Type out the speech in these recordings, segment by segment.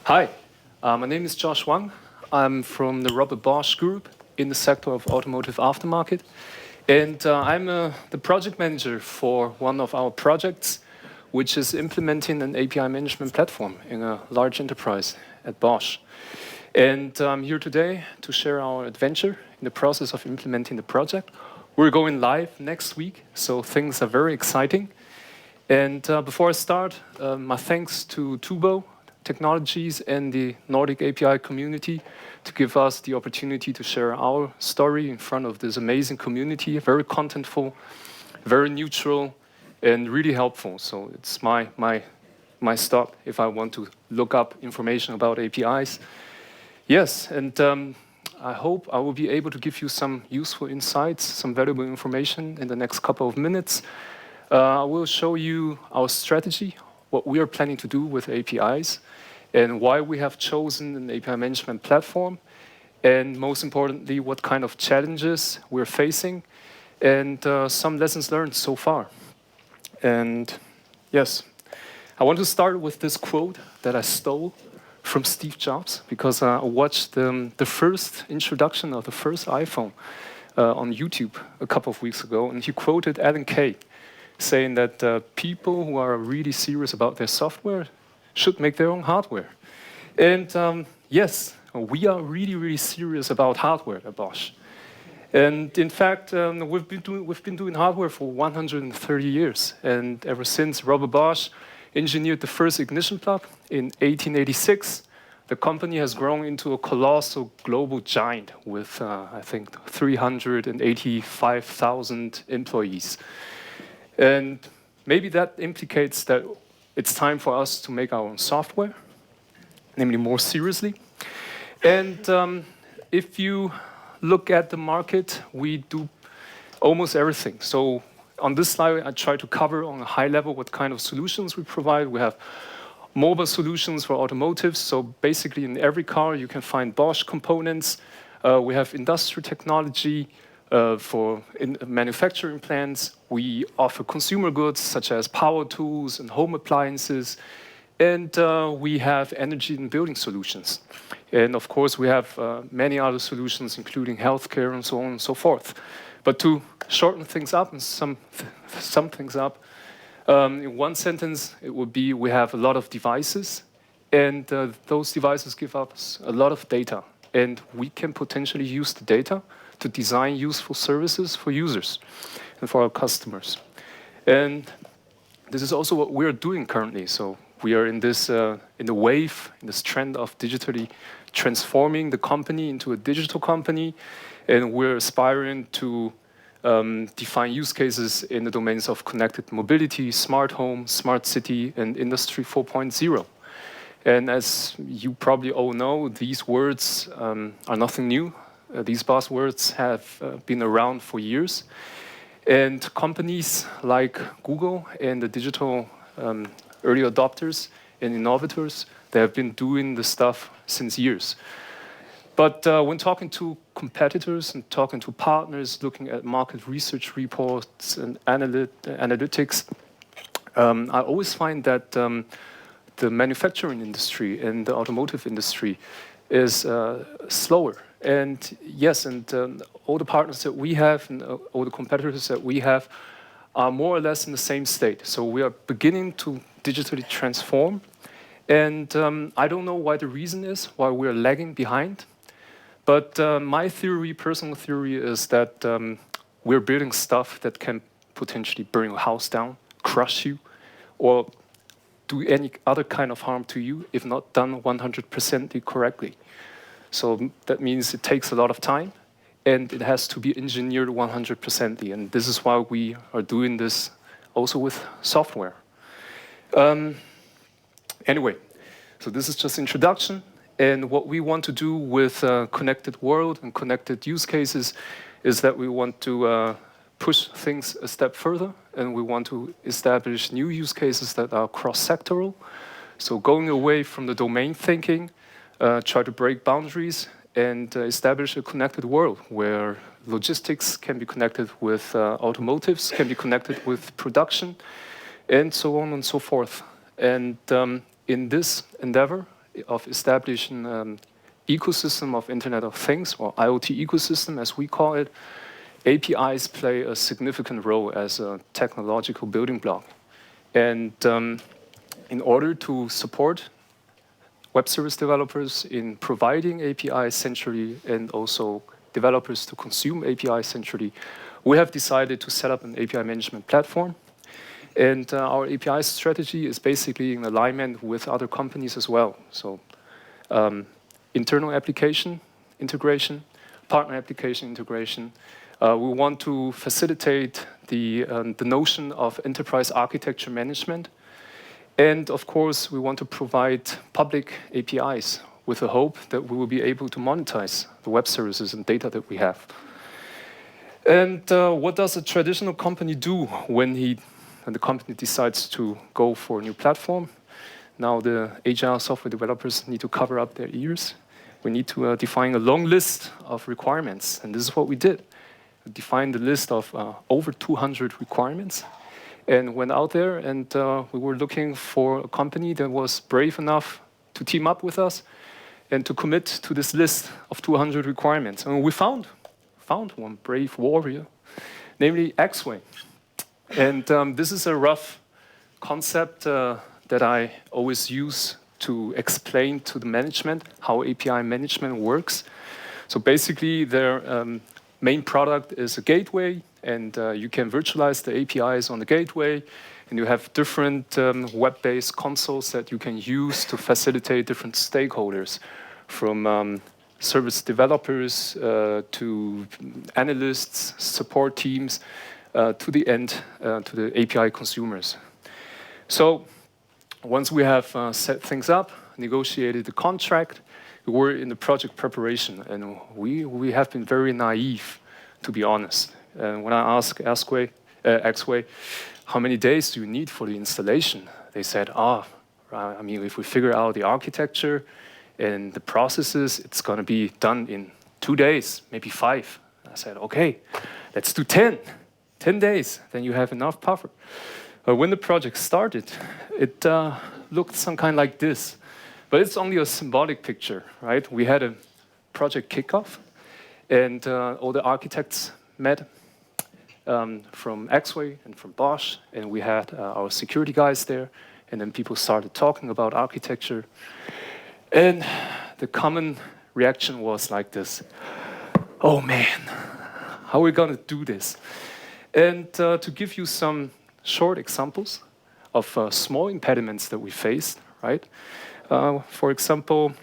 Hi, my name is Josh Wang. I'm from the Robert Bosch Group in the sector of automotive aftermarket. And I'm the project manager for one of our projects, which is implementing an API management platform in a large enterprise at Bosch. And I'm here today to share our adventure in the process of implementing the project. We're going live next week, so things are very exciting. And before I start, my thanks to Tubo Technologies and the Nordic API community to give us the opportunity to share our story in front of this amazing community, very contentful, very neutral, and really helpful. So it's my stop if I want to look up information about APIs. Yes, and I hope I will be able to give you some useful insights, some valuable information in the next couple of minutes. I will show you our strategy, what we are planning to do with APIs, and why we have chosen an API management platform, and most importantly, what kind of challenges we're facing, and some lessons learned so far. And yes, I want to start with this quote that I stole from Steve Jobs, because I watched the first introduction of the first iPhone on YouTube a couple of weeks ago, and he quoted Alan Kay, saying that people who are really serious about their software should make their own hardware. And yes, we are really, really serious about hardware at Bosch. And in fact, we've been doing hardware for 130 years. And ever since Robert Bosch engineered the first ignition plug in 1886, the company has grown into a colossal global giant with, I think, 385,000 employees. And maybe that implicates that it's time for us to make our own software, namely more seriously. And if you look at the market, we do almost everything. So on this slide, I try to cover on a high level what kind of solutions we provide. We have mobile solutions for automotive. So basically in every car, you can find Bosch components. We have industrial technology, for manufacturing plants. We offer consumer goods such as power tools and home appliances. And we have energy and building solutions. And of course, we have many other solutions, including healthcare and so on and so forth. But to shorten things up and sum things up, in one sentence, it would be we have a lot of devices. And those devices give us a lot of data. And we can potentially use the data to design useful services for users and for our customers. And this is also what we're doing currently. So we are in this in the wave, in this trend of digitally transforming the company into a digital company, and we're aspiring to define use cases in the domains of connected mobility, smart home, smart city, and Industry 4.0. And as you probably all know, these words are nothing new. These buzzwords have been around for years. And companies like Google and the digital early adopters and innovators, they have been doing this stuff since years. But when talking to competitors and talking to partners, looking at market research reports and analytics, I always find that the manufacturing industry and the automotive industry is slower. And yes, and all the partners that we have and all the competitors that we have are more or less in the same state. So we are beginning to digitally transform. And I don't know why the reason is, why we're lagging behind. But my theory, personal theory, is that we're building stuff that can potentially burn your house down, crush you, or do any other kind of harm to you if not done 100% correctly. So that means it takes a lot of time, and it has to be engineered 100%. And this is why we are doing this also with software. Anyway, so this is just introduction. And what we want to do with Connected World and connected use cases is that we want to push things a step further, and we want to establish new use cases that are cross-sectoral. So going away from the domain thinking, try to break boundaries and establish a connected world where logistics can be connected with automotives, can be connected with production, and so on and so forth. And in this endeavor, of establishing ecosystem of Internet of Things, or IoT ecosystem as we call it, APIs play a significant role as a technological building block. And in order to support web service developers in providing APIs centrally and also developers to consume APIs centrally, we have decided to set up an API management platform. And our API strategy is basically in alignment with other companies as well. So internal application integration, partner application integration. We want to facilitate the notion of enterprise architecture management. And of course, we want to provide public APIs with the hope that we will be able to monetize the web services and data that we have. And what does a traditional company do when the company decides to go for a new platform? Now the agile software developers need to cover up their ears. We need to define a long list of requirements, and this is what we did. We defined a list of over 200 requirements, and went out there and we were looking for a company that was brave enough to team up with us and to commit to this list of 200 requirements. And we found one brave warrior, namely Xway. And this is a rough concept that I always use to explain to the management how API management works. So basically, their main product is a gateway, and you can virtualize the APIs on the gateway, and you have different web-based consoles that you can use to facilitate different stakeholders, from service developers to analysts, support teams, to the end, to the API consumers. So once we have set things up, negotiated the contract, we were in the project preparation, and we have been very naive, to be honest. When I asked Xway, how many days do you need for the installation? They said, I mean, if we figure out the architecture and the processes, it's going to be done in 2 days, maybe 5. I said, okay, let's do 10 days, then you have enough buffer. When the project started, it looked some kind like this. But it's only a symbolic picture, right? We had a project kickoff, and all the architects met from Xway and from Bosch, and we had our security guys there, and then people started talking about architecture. And the common reaction was like this: oh man, how are we going to do this? And to give you some short examples of small impediments that we faced, right? For example,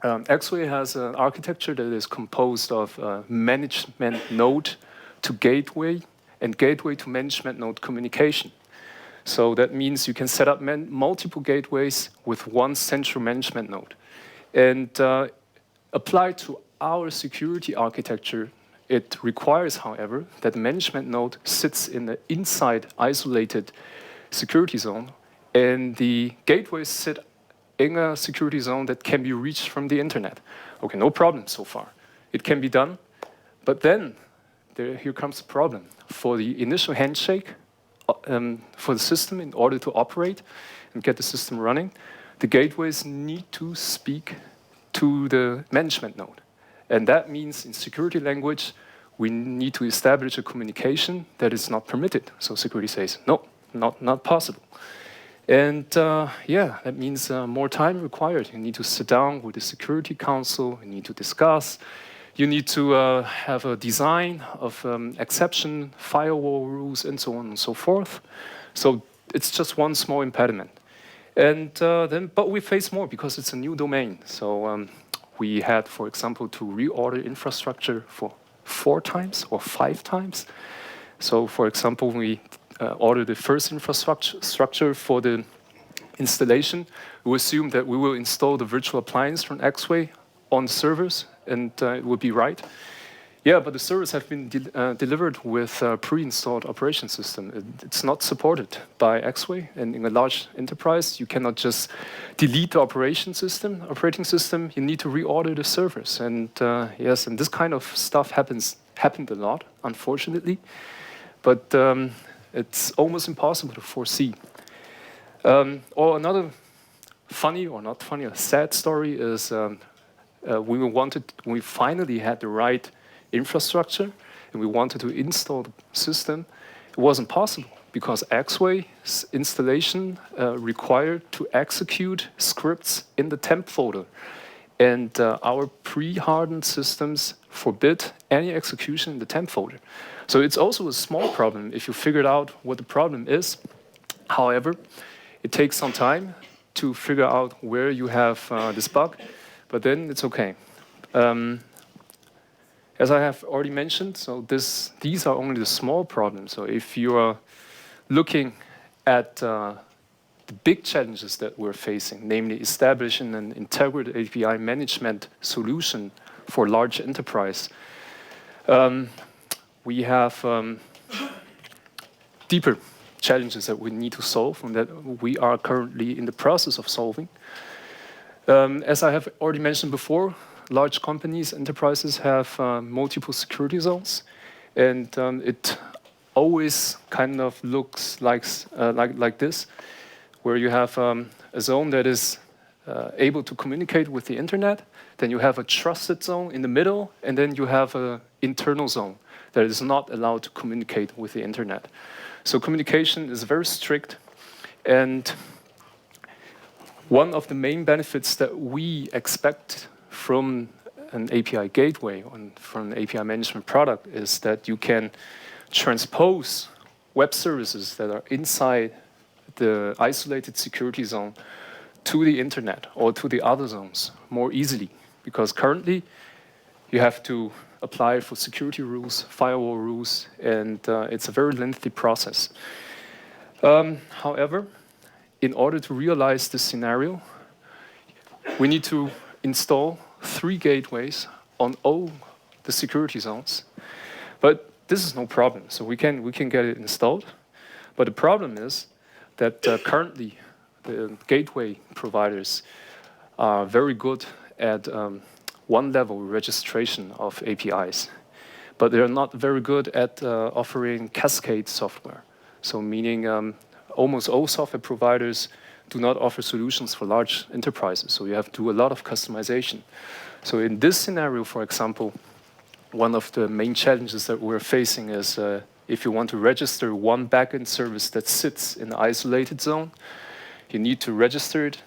Xway has an architecture that is composed of management node to gateway and gateway to management node communication. So that means you can set up multiple gateways with one central management node. And applied to our security architecture, it requires, however, that the management node sits in the inside isolated security zone, and the gateways sit in a security zone that can be reached from the internet. Okay, no problem so far. It can be done, but then here comes the problem. For the initial handshake for the system, in order to operate and get the system running, the gateways need to speak to the management node. And that means, in security language, we need to establish a communication that is not permitted. So security says, no, not possible. And yeah, that means more time required. You need to sit down with the Security Council, you need to discuss, you need to have a design of exception, firewall rules, and so on and so forth. So it's just one small impediment. And but we face more because it's a new domain. So we had, for example, to reorder infrastructure for 4 times or 5 times. So for example, we order the first infrastructure for the installation. We assume that we will install the virtual appliance from Xway on the servers, and it will be right. Yeah, but the servers have been delivered with a pre-installed operation system. It's not supported by Xway, and in a large enterprise, you cannot just delete the operating system. You need to reorder the servers, and yes, and this kind of stuff happened a lot, unfortunately. But it's almost impossible to foresee. Or another funny or not funny, a sad story is we finally had the right infrastructure and we wanted to install the system. It wasn't possible because X-Way installation required to execute scripts in the temp folder. And our pre-hardened systems forbid any execution in the temp folder. So it's also a small problem if you figured out what the problem is. However, it takes some time to figure out where you have this bug, but then it's okay. As I have already mentioned, so these are only the small problems. So if you are looking at the big challenges that we're facing, namely establishing an integrated API management solution for large enterprise, we have deeper challenges that we need to solve and that we are currently in the process of solving. As I have already mentioned before, large companies, enterprises have multiple security zones, and it always kind of looks like this, where you have a zone that is able to communicate with the internet, then you have a trusted zone in the middle, and then you have an internal zone that is not allowed to communicate with the internet. So communication is very strict, and one of the main benefits that we expect from an API gateway and from an API management product is that you can transpose web services that are inside the isolated security zone to the internet or to the other zones more easily, because currently you have to apply for security rules, firewall rules, and it's a very lengthy process. However, in order to realize this scenario, we need to install 3 gateways on all the security zones. But this is no problem, so we can get it installed. But the problem is that currently the gateway providers are very good at one-level registration of APIs, but they're not very good at offering cascade software. So meaning almost all software providers do not offer solutions for large enterprises, so you have to do a lot of customization. So in this scenario, for example, one of the main challenges that we're facing is if you want to register one backend service that sits in the isolated zone, you need to register it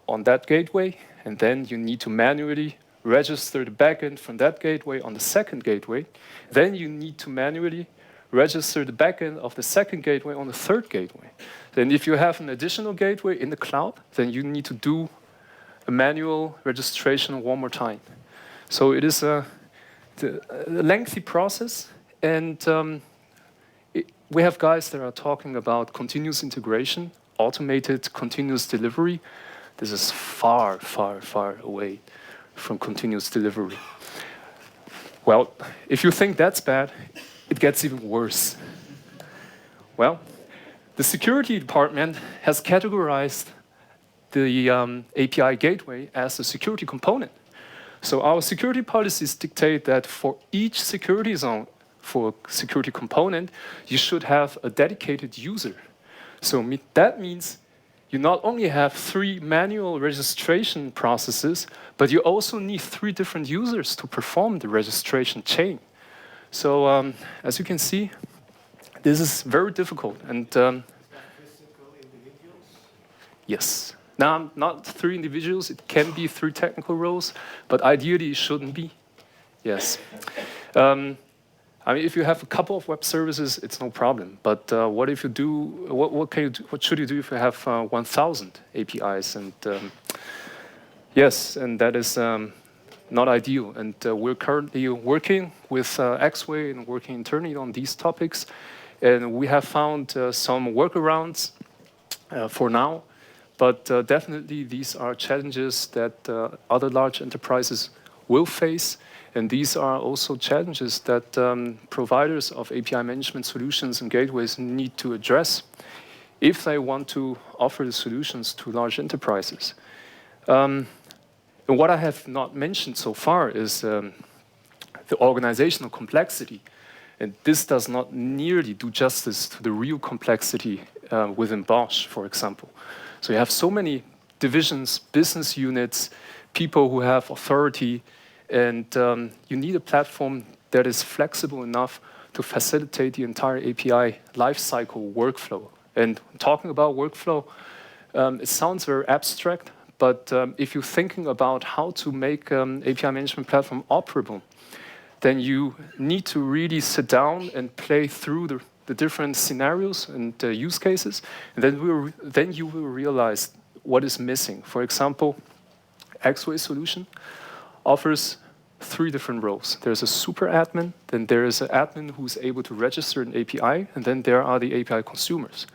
on that gateway, and then you need to manually register the backend from that gateway on the second gateway. Then you need to manually register the backend of the second gateway on the third gateway. Then if you have an additional gateway in the cloud, then you need to do a manual registration one more time. So it is a lengthy process, and we have guys that are talking about continuous integration, automated continuous delivery. This is far, far, far away from continuous delivery. Well, if you think that's bad, it gets even worse. Well, the security department has categorized the API gateway as a security component. So our security policies dictate that for each security zone, for security component, you should have a dedicated user. So that means you not only have 3 manual registration processes, but you also need 3 different users to perform the registration chain. So as you can see, this is very difficult. And physical individuals? Yes. Now, not 3 individuals. It can be 3 technical roles, but ideally it shouldn't be. Yes. I mean, if you have a couple of web services, it's no problem. But what if you do? What can you do? What should you do if you have 1,000 APIs? And yes, and that is not ideal. And we're currently working with X-Way and working internally on these topics. And we have found some workarounds for now. But definitely, these are challenges that other large enterprises will face. And these are also challenges that providers of API management solutions and gateways need to address if they want to offer the solutions to large enterprises. And what I have not mentioned so far is the organizational complexity. And this does not nearly do justice to the real complexity within Bosch, for example. So you have so many divisions, business units, people who have authority, and you need a platform that is flexible enough to facilitate the entire API lifecycle workflow. And talking about workflow, it sounds very abstract, but if you're thinking about how to make API management platform operable, then you need to really sit down and play through the different scenarios and use cases, and then you will realize what is missing. For example, X-Ray solution offers 3 different roles. There's a super admin, then there is an admin who's able to register an API, and then there are the API consumers.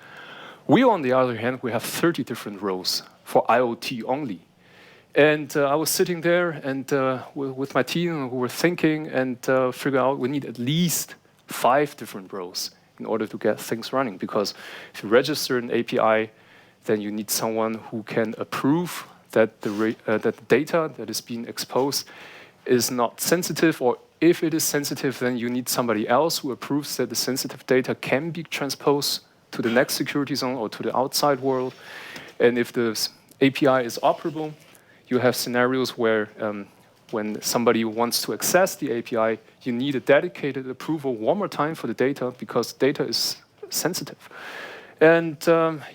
We, on the other hand, we have 30 different roles for IoT only. And I was sitting there and with my team, who were thinking and figure out we need at least 5 different roles in order to get things running. Because if you register an API, then you need someone who can approve that the data that is being exposed is not sensitive, or if it is sensitive, then you need somebody else who approves that the sensitive data can be transposed to the next security zone or to the outside world. And if the API is operable, you have scenarios where when somebody wants to access the API, you need a dedicated approval one more time for the data because data is sensitive. And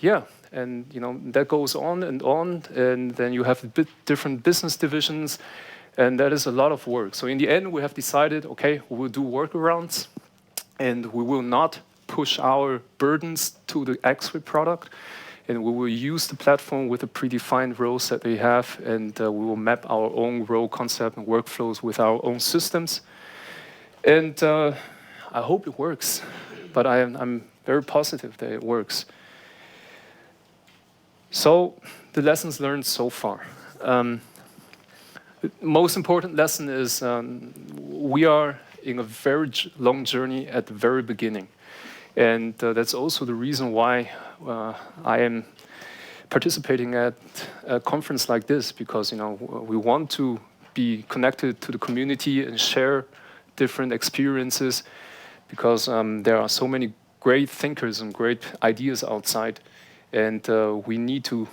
yeah, and that goes on, and then you have a bit different business divisions, and that is a lot of work. So in the end, we have decided, okay, we will do workarounds, and we will not push our burdens to the X-Ray product. And we will use the platform with the predefined roles that we have, and we will map our own role concept and workflows with our own systems. And I hope it works, but I'm very positive that it works. So the lessons learned so far. The most important lesson is we are in a very long journey at the very beginning. And that's also the reason why I am participating at a conference like this, because we want to be connected to the community and share different experiences, because there are so many great thinkers and great ideas outside, and we need to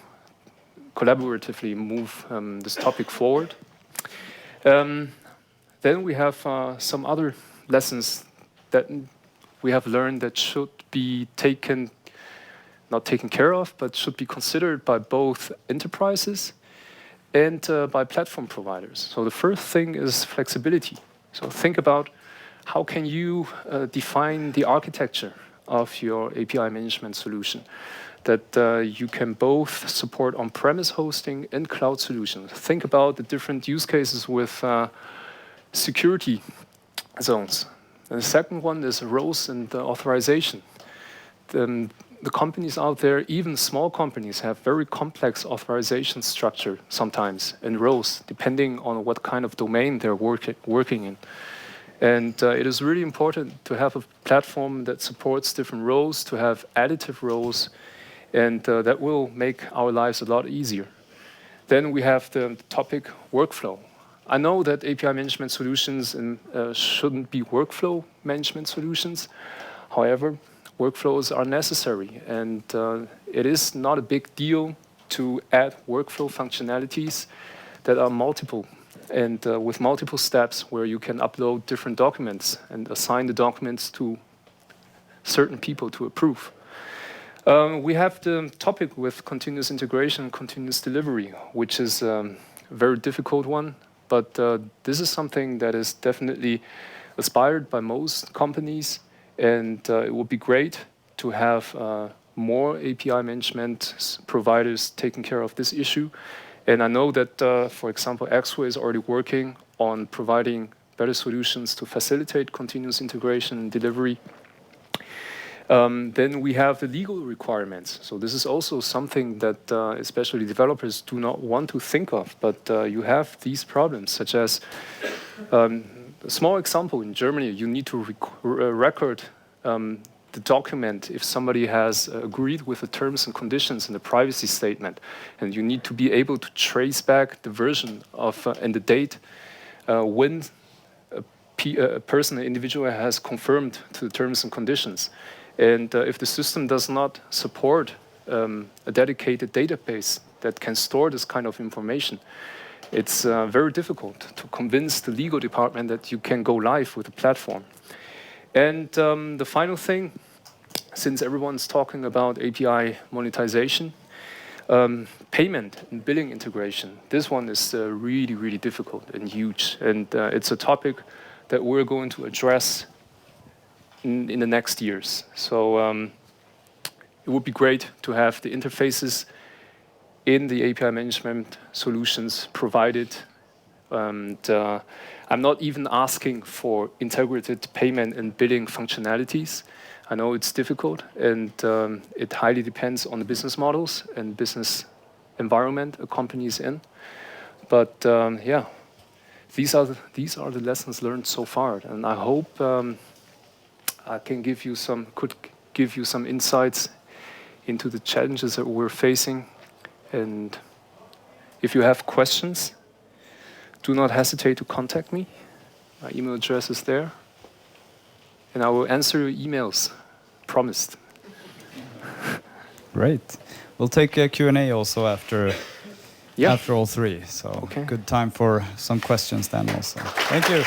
collaboratively move this topic forward. Then we have some other lessons that we have learned that should be not taken care of, but should be considered by both enterprises and by platform providers. So the first thing is flexibility. So think about how can you define the architecture of your API management solution, that you can both support on-premise hosting and cloud solutions. Think about the different use cases with security zones. And the second one is roles and authorization. The companies out there, even small companies, have very complex authorization structure sometimes and roles, depending on what kind of domain they're working in. And it is really important to have a platform that supports different roles, to have additive roles, and that will make our lives a lot easier. Then we have the topic workflow. I know that API management solutions shouldn't be workflow management solutions. However, workflows are necessary, and it is not a big deal to add workflow functionalities that are multiple and with multiple steps where you can upload different documents and assign the documents to certain people to approve. We have the topic with continuous integration and continuous delivery, which is a very difficult one. But this is something that is definitely aspired by most companies, and it would be great to have more API management providers taking care of this issue. And I know that, for example, X-Ray is already working on providing better solutions to facilitate continuous integration and delivery. Then we have the legal requirements. So this is also something that especially developers do not want to think of, but you have these problems, such as a small example in Germany, you need to record the document if somebody has agreed with the terms and conditions in the privacy statement, and you need to be able to trace back the version of and the date when a person, an individual has confirmed to the terms and conditions. And if the system does not support a dedicated database that can store this kind of information, it's very difficult to convince the legal department that you can go live with the platform. And the final thing, since everyone's talking about API monetization, payment and billing integration. This one is really, really difficult and huge. And it's a topic that we're going to address in the next years. So it would be great to have the interfaces in the API management solutions provided. And I'm not even asking for integrated payment and billing functionalities. I know it's difficult, and it highly depends on the business models and business environment a company is in. But yeah, these are the lessons learned so far, and I hope I can could give you some insights into the challenges that we're facing. And if you have questions, do not hesitate to contact me. My email address is there. And I will answer your emails, promised. Great. We'll take a Q&A also after all three. So Okay. good time for some questions then also. Thank you.